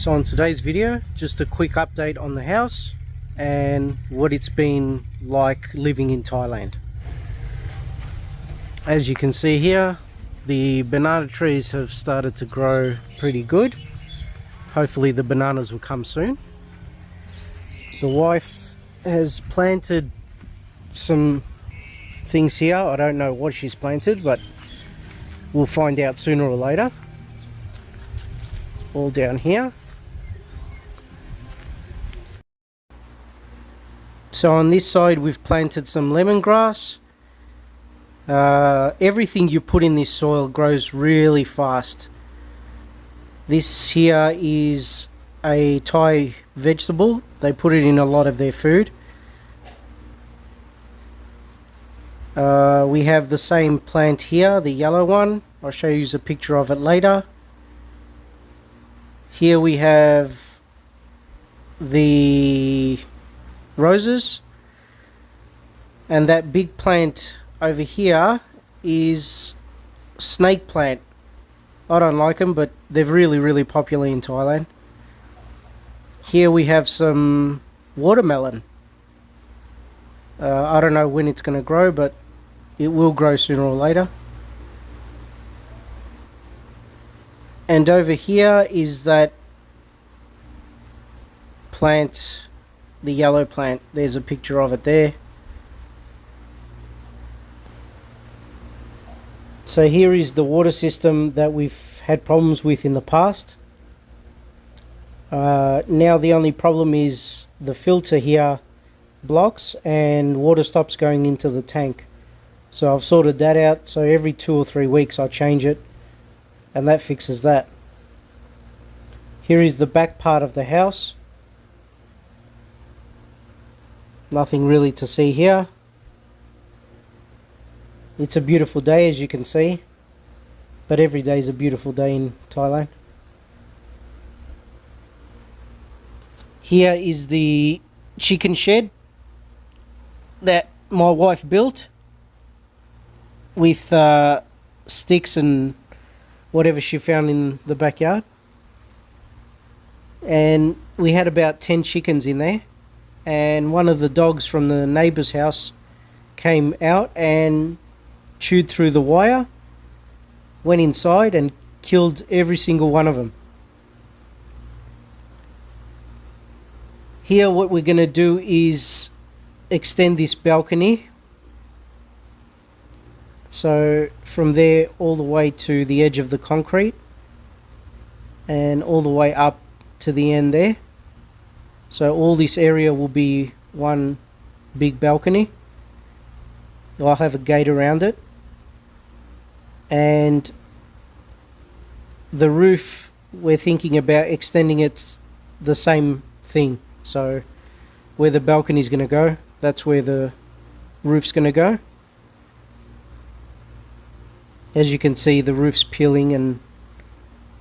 So on today's video, just a quick update on the house and what it's been like living in Thailand. As you can see here, the banana trees have started to grow pretty good. Hopefully the bananas will come soon. The wife has planted some things here. I don't know what she's planted, but we'll find out sooner or later. All down here. So on this side we've planted some lemongrass. Everything you put in this soil grows really fast. This here is a Thai vegetable. They put it in a lot of their food. We have the same plant here, the yellow one. I'll show you a picture of it later. Here we have the roses, and that big plant over here is snake plant. I don't like them, but they're really popular in Thailand. Here we have some watermelon. I don't know when it's going to grow, but it will grow sooner or later. And over here is that plant, the yellow plant. There's a picture of it there. So here is the water system that we've had problems with in the past. Now the only problem is the filter here blocks and water stops going into the tank. So I've sorted that out, so every 2 or 3 weeks I change it, and that fixes that. Here is the back part of the house. Nothing really to see here. It's a beautiful day, as you can see, but every day is a beautiful day in Thailand. Here is the chicken shed that my wife built with sticks and whatever she found in the backyard. And we had about 10 chickens in there, and one of the dogs from the neighbour's house came out and chewed through the wire, went inside and killed every single one of them. Here what we're going to do is extend this balcony, so from there all the way to the edge of the concrete and all the way up to the end there. So all this area will be one big balcony. I'll have a gate around it, and the roof we're thinking about extending it the same thing. So where the balcony is going to go, that's where the roof's going to go. As you can see, the roof's peeling and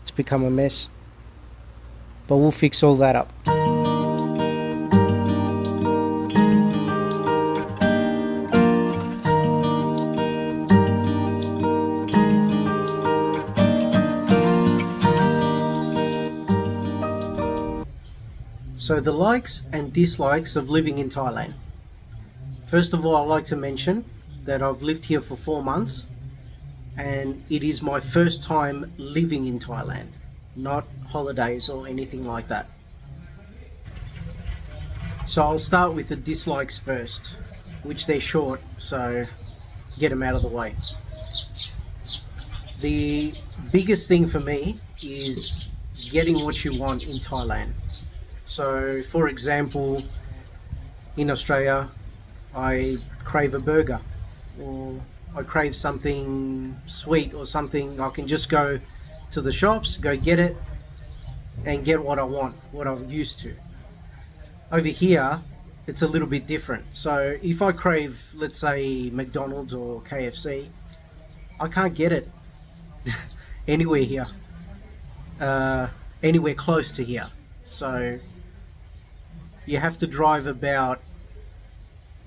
it's become a mess, but we'll fix all that up. So the likes and dislikes of living in Thailand. First of all, I'd like to mention that I've lived here for 4 months, and it is my first time living in Thailand, not holidays or anything like that. So I'll start with the dislikes first, which they're short, so get them out of the way. The biggest thing for me is getting what you want in Thailand. So for example, in Australia I crave a burger, or I crave something sweet or something. I can just go to the shops, go get it and get what I want, what I'm used to. Over here it's a little bit different. So if I crave, let's say, McDonald's or KFC, I can't get it anywhere here, anywhere close to here. So you have to drive about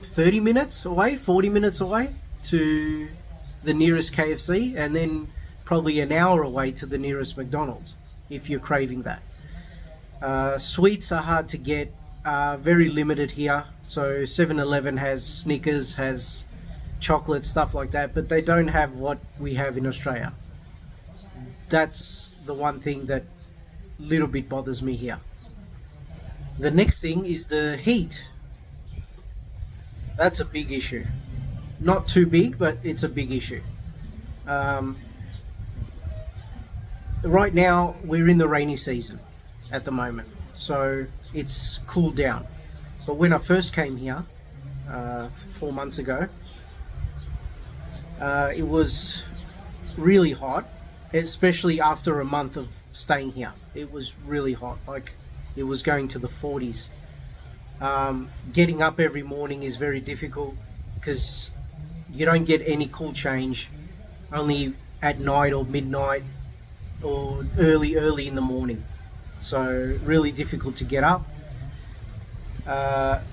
30 minutes away, 40 minutes away to the nearest KFC, and then probably an hour away to the nearest McDonald's if you're craving that. Sweets are hard to get, very limited here. So 7-Eleven has Snickers, has chocolate, stuff like that, but they don't have what we have in Australia. That's the one thing that little bit bothers me here. The next thing is the heat. That's a big issue. Not too big, but it's a big issue. Right now we're in the rainy season at the moment, so it's cooled down. But when I first came here 4 months ago, it was really hot, especially after a month of staying here. It was really hot, like it was going to the 40s. Getting up every morning is very difficult because you don't get any cool change only at night or midnight or early in the morning. So really difficult to get up,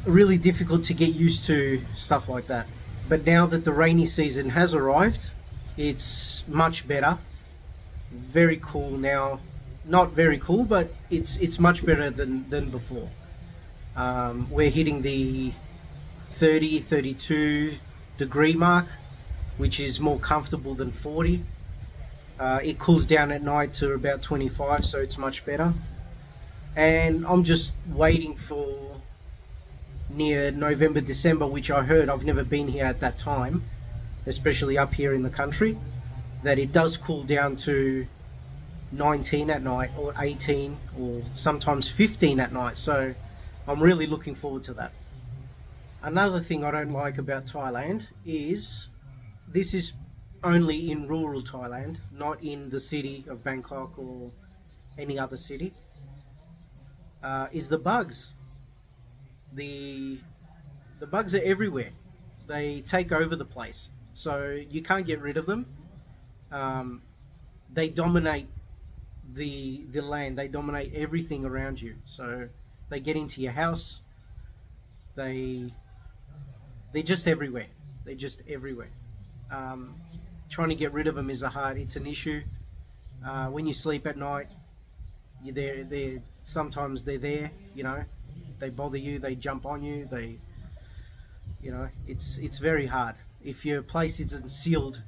really difficult to get used to stuff like that. But now that the rainy season has arrived, it's much better. Very cool now. Not very cool, but it's much better than before. We're hitting the 30-32 degree mark, which is more comfortable than 40. It cools down at night to about 25, so it's much better. And I'm just waiting for near November, December, which I heard, I've never been here at that time, especially up here in the country, that it does cool down to 19 at night or 18 or sometimes 15 at night. So I'm really looking forward to that. Another thing I don't like about Thailand is this is only in rural Thailand, not in the city of Bangkok or any other city, is the bugs. The bugs are everywhere. They take over the place, so you can't get rid of them. They dominate the land. They dominate everything around you. So they get into your house. They're just everywhere. They're just everywhere. Trying to get rid of them is it's an issue. When you sleep at night, sometimes they're there, they bother you, they jump on you, it's very hard. If your place isn't sealed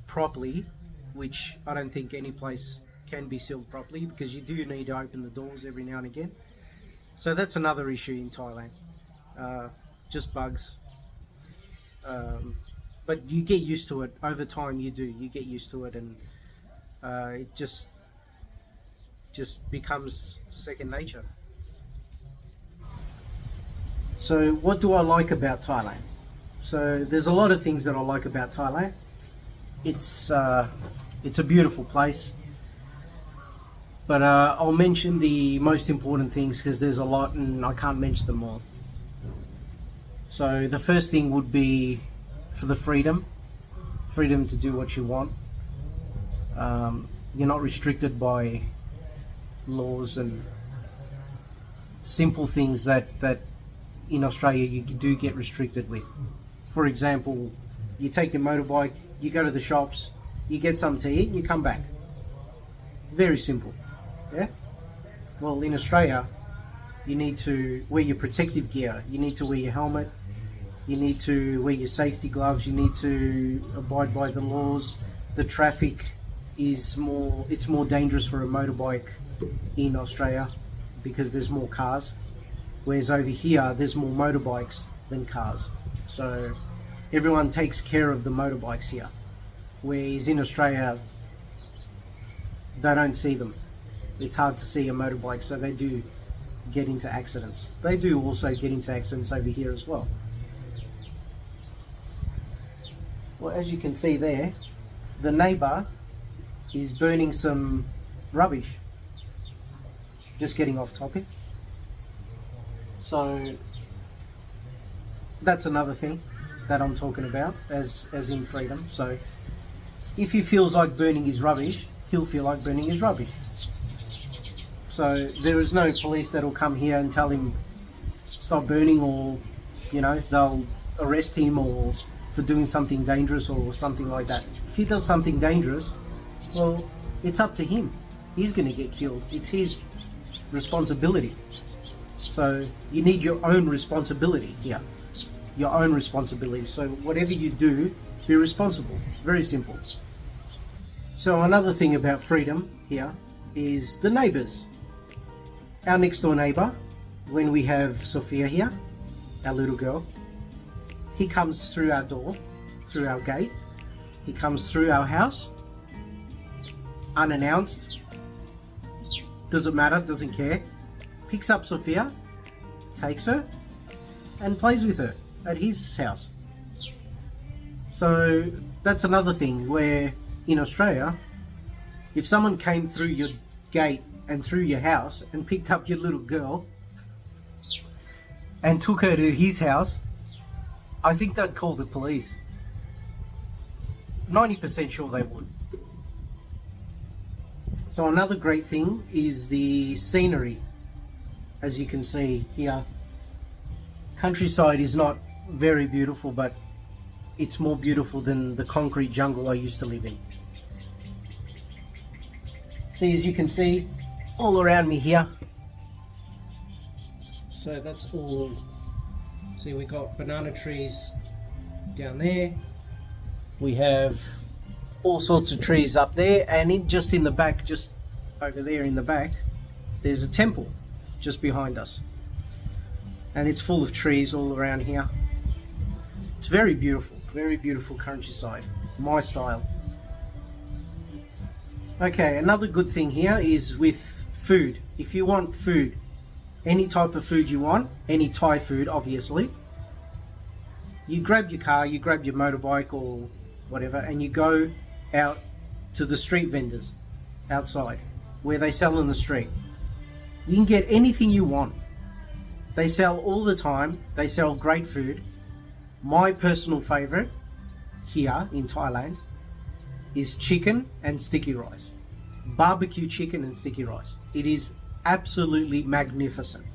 properly, which I don't think any place can be sealed properly, because you do need to open the doors every now and again. So that's another issue in Thailand, just bugs. But you get used to it over time. You get used to it, and it just becomes second nature. So what do I like about Thailand? So there's a lot of things that I like about Thailand. It's a beautiful place, but I'll mention the most important things because there's a lot and I can't mention them all. So the first thing would be for the freedom to do what you want. You're not restricted by laws and simple things that in Australia you do get restricted with. For example, you take your motorbike, you go to the shops, you get something to eat and you come back. Very simple. Yeah? Well, in Australia you need to wear your protective gear, you need to wear your helmet, you need to wear your safety gloves, you need to abide by the laws. The traffic is more dangerous for a motorbike in Australia because there's more cars, whereas over here there's more motorbikes than cars. So everyone takes care of the motorbikes here, whereas in Australia they don't see them. It's hard to see a motorbike, so they do get into accidents. They do also get into accidents over here as well. Well, as you can see there, the neighbour is burning some rubbish. Just getting off topic. So that's another thing that I'm talking about as in freedom. So if he feels like burning his rubbish, he'll feel like burning his rubbish. So there is no police that will come here and tell him stop burning, or they'll arrest him or for doing something dangerous or something like that. If he does something dangerous, well, it's up to him. He's going to get killed. It's responsibility. So you need your own responsibility here. Your own responsibility. So whatever you do, be responsible. Very simple. So another thing about freedom here is the neighbours. Our next door neighbour, when we have Sophia here, our little girl, he comes through our door, through our gate. He comes through our house, unannounced, doesn't matter, doesn't care, picks up Sophia, takes her, and plays with her at his house. So that's another thing where in Australia, if someone came through your gate and through your house and picked up your little girl and took her to his house, I think they'd call the police. 90% sure they would. So another great thing is the scenery. As you can see here, countryside is not very beautiful, but it's more beautiful than the concrete jungle I used to live in. See, as you can see, all around me here. So that's all. See, we got banana trees down there. We have all sorts of trees up there, and just in the back, just over there in the back, there's a temple just behind us. And it's full of trees all around here. It's very beautiful countryside, my style. Okay, another good thing here is with food. If you want food, any type of food you want, any Thai food obviously, you grab your car, you grab your motorbike or whatever, and you go out to the street vendors outside where they sell in the street. You can get anything you want. They sell all the time. They sell great food. My personal favorite here in Thailand is chicken and sticky rice. Barbecue chicken and sticky rice. It is absolutely magnificent.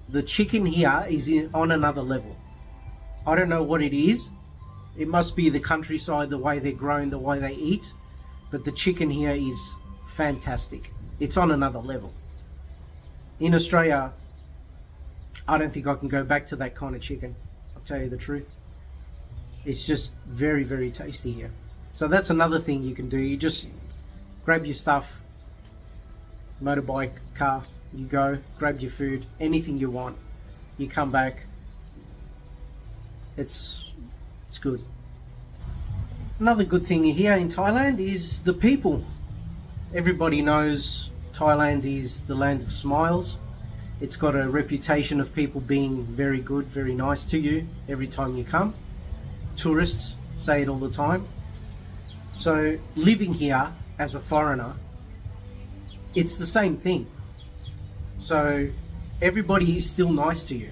The chicken here is on another level. I don't know what it is. It must be the countryside, the way they're grown, the way they eat. But the chicken here is fantastic. It's on another level. In Australia, I don't think I can go back to that kind of chicken. I'll tell you the truth. It's just very, very tasty here. So that's another thing you can do. You just grab your stuff, motorbike, car, you go, grab your food, anything you want. You come back. It's good. Another good thing here in Thailand is the people. Everybody knows Thailand is the land of smiles. It's got a reputation of people being very good, very nice to you every time you come. Tourists say it all the time. So living here as a foreigner, it's the same thing. So everybody is still nice to you,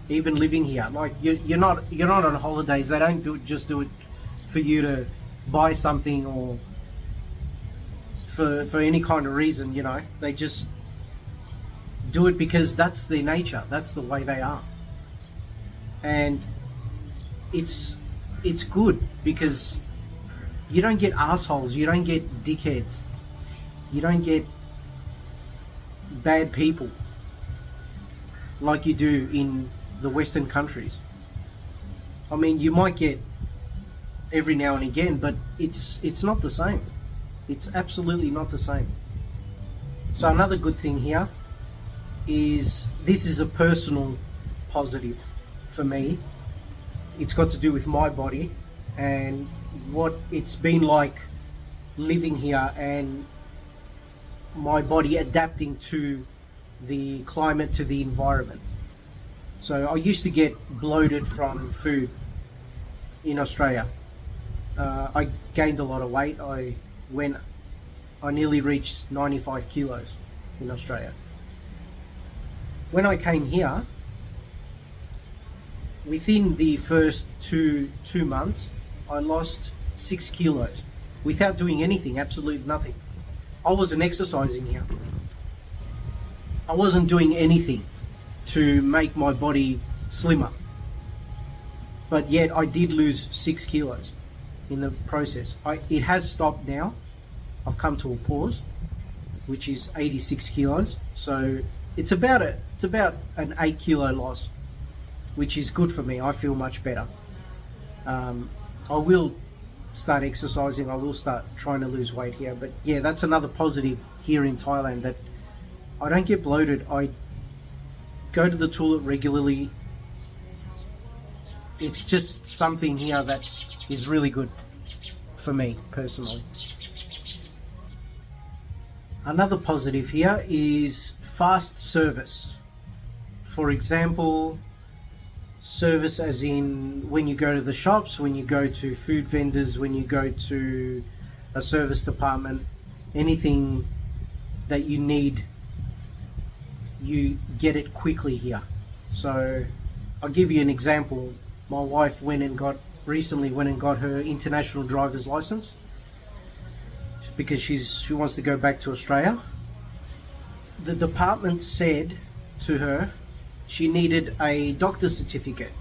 even living here. Like you're not on holidays. They don't just do it for you to buy something or for any kind of reason, you know. They just do it because that's their nature. That's the way they are. And it's good because you don't get assholes, you don't get dickheads, you don't get bad people like you do in the Western countries. I mean, you might get every now and again, but it's not the same. It's absolutely not the same. So another good thing here is this is a personal positive for me. It's got to do with my body and what it's been like living here and my body adapting to the climate, to the environment. So I used to get bloated from food in Australia. I gained a lot of weight. I nearly reached 95 kilos in Australia. When I came here, within the first two months, I lost 6 kilos without doing anything, absolutely nothing. I wasn't exercising here. I wasn't doing anything to make my body slimmer. But yet I did lose 6 kilos in the process. It has stopped now. I've come to a pause. which is 86 kilos. So it's about an 8 kilo loss, which is good for me. I feel much better. I will start exercising. I will start trying to lose weight here. But yeah, that's another positive here in Thailand, that I don't get bloated. I go to the toilet regularly. It's just something here that is really good for me personally. Another positive here is fast service. For example, service as in when you go to the shops, when you go to food vendors, when you go to a service department, anything that you need, you get it quickly here. So I'll give you an example. My wife recently went and got her international driver's license because she wants to go back to Australia. The department said to her she needed a doctor's certificate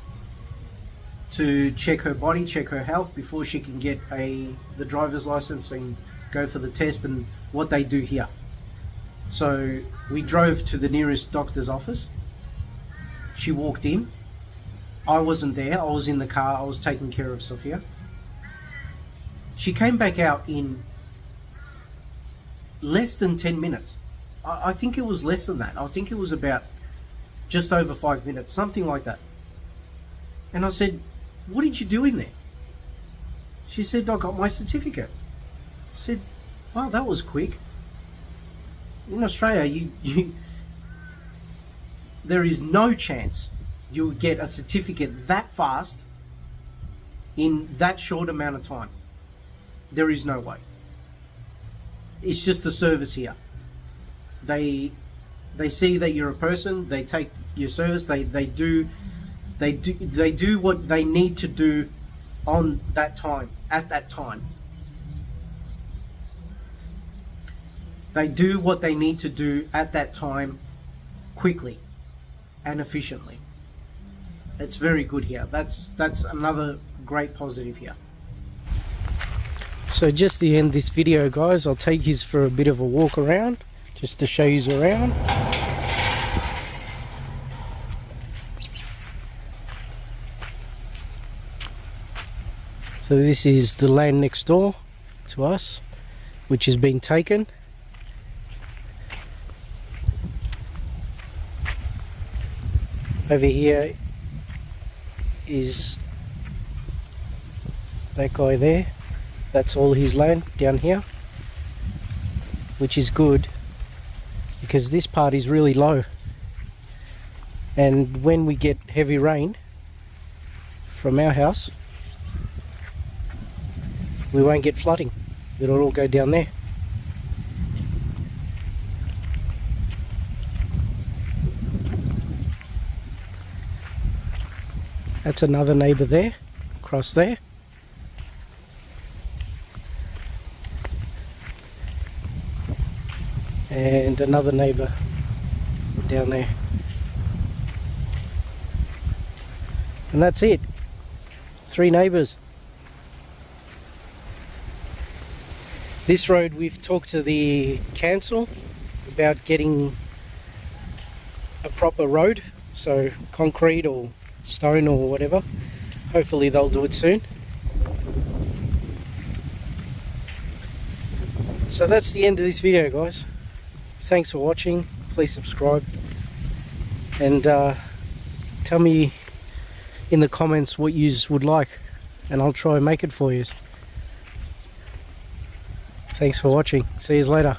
to check her body, check her health before she can get the driver's license and go for the test and what they do here. So we drove to the nearest doctor's office. She walked in. I wasn't there. I was in the car. I was taking care of Sophia. She came back out in less than 10 minutes. I think it was less than that. I think it was about just over 5 minutes, something like that. And I said, "What did you do in there?" She said, "I got my certificate." I said, "Wow, that was quick." In Australia, there is no chance you'll get a certificate that fast in that short amount of time. There is no way. It's just the service here. They see that you're a person. They take your service. They do what they need to do on that time, at that time. They do what they need to do at that time quickly and efficiently. It's very good here. That's another great positive here. So just to end this video, guys, I'll take you for a bit of a walk around, just to show you around. So this is the land next door to us, which has been taken. Over here is that guy there. That's all his land down here, which is good because this part is really low, and when we get heavy rain from our house, we won't get flooding. It'll all go down there. That's another neighbour there, across there. And another neighbour down there. And that's it. 3 neighbours. This road, we've talked to the council about getting a proper road, so concrete or stone or whatever. Hopefully they'll do it soon. So that's the end of this video, guys. Thanks for watching. Please subscribe and tell me in the comments what you would like, and I'll try and make it for you. Thanks for watching. See you later.